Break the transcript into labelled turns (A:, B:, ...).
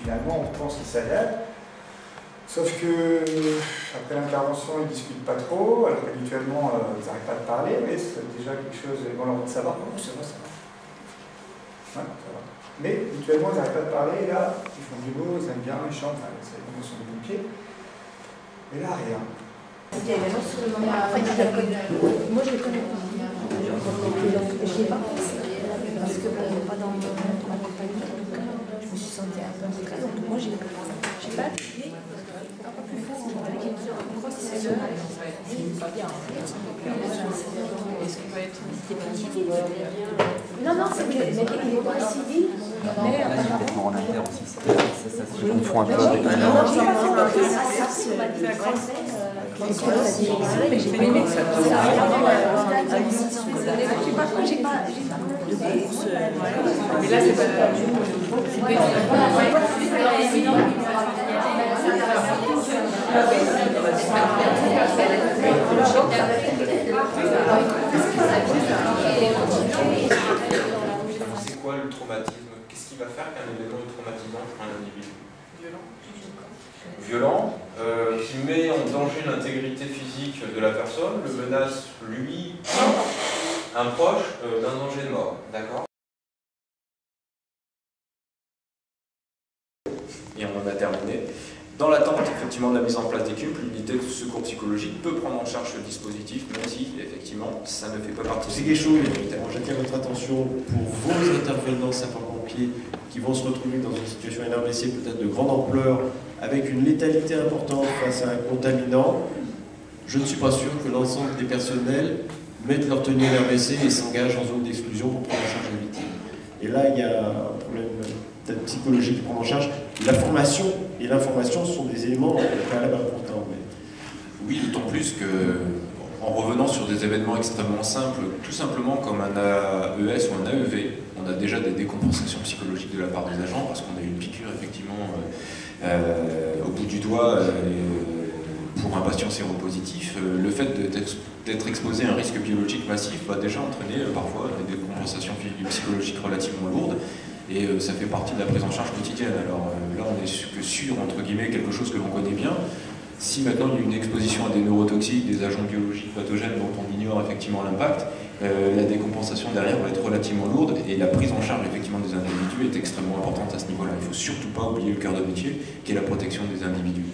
A: Finalement, on pense qu'ils s'adaptent, sauf que après l'intervention, ils ne discutent pas trop, alors qu'habituellement, ils n'arrêtent pas de parler, mais c'est déjà quelque chose, ils vont leur dire ça va, oh, ça va, ça va. Ouais, ça va. Mais habituellement, ils n'arrêtent pas de parler, et là, ils font du beau, ils aiment bien, ils chantent, enfin, c'est l'émotion des pompiers. Et là, rien.
B: Il y a une annonce sur le moment. Moi, je le connais pas. Je ne l'ai pas pensé. Parce que pas dans ma compagnie, je me suis sentie un peu en stress. Donc moi, j'ai pas appuyé un peu plus fort. Pourquoi c'est ça? C'est pas bien. Est-ce qu'il va être civil? Non, non, c'est que il est pas civil. Mais
C: en inter aussi, ça se confond un peu avec
B: mais j'ai pas aimé ça. J'ai pas. Mais là, c'est pas.
D: C'est quoi le traumatisme? Qu'est-ce qui va faire qu'un événement est traumatisant pour un individu? Violent, qui met en danger l'intégrité physique de la personne, le menace, lui, un proche, d'un danger de mort. D'accord? Et on en a terminé. Dans l'attente effectivement de la mise en place des CUP, l'unité de secours psychologique peut prendre en charge ce dispositif, même si effectivement ça ne fait pas partie.
E: C'est quelque chose, j'attire votre attention pour vos intervenants sapeurs-pompiers qui vont se retrouver dans une situation NRBC peut-être de grande ampleur, avec une létalité importante face à un contaminant. Je ne suis pas sûr que l'ensemble des personnels mettent leur tenue NRBC et s'engagent en zone d'exclusion pour prendre en charge la victime. Et là, il y a un problème peut-être psychologique de prendre en charge. La formation et l'information sont des éléments préalables importants. Mais...
D: Oui, d'autant plus que, en revenant sur des événements extrêmement simples, tout simplement comme un AES ou un AEV, on a déjà des décompensations psychologiques de la part des agents parce qu'on a eu une piqûre effectivement au bout du doigt pour un patient séropositif. Le fait d'être exposé à un risque biologique massif va déjà entraîner parfois des décompensations psychologiques relativement lourdes. Et ça fait partie de la prise en charge quotidienne. Alors là, on est sur, entre guillemets, quelque chose que l'on connaît bien. Si maintenant il y a une exposition à des neurotoxiques, des agents biologiques pathogènes dont on ignore effectivement l'impact, la décompensation derrière va être relativement lourde et la prise en charge effectivement des individus est extrêmement importante à ce niveau-là. Il ne faut surtout pas oublier le cœur de métier qui est la protection des individus.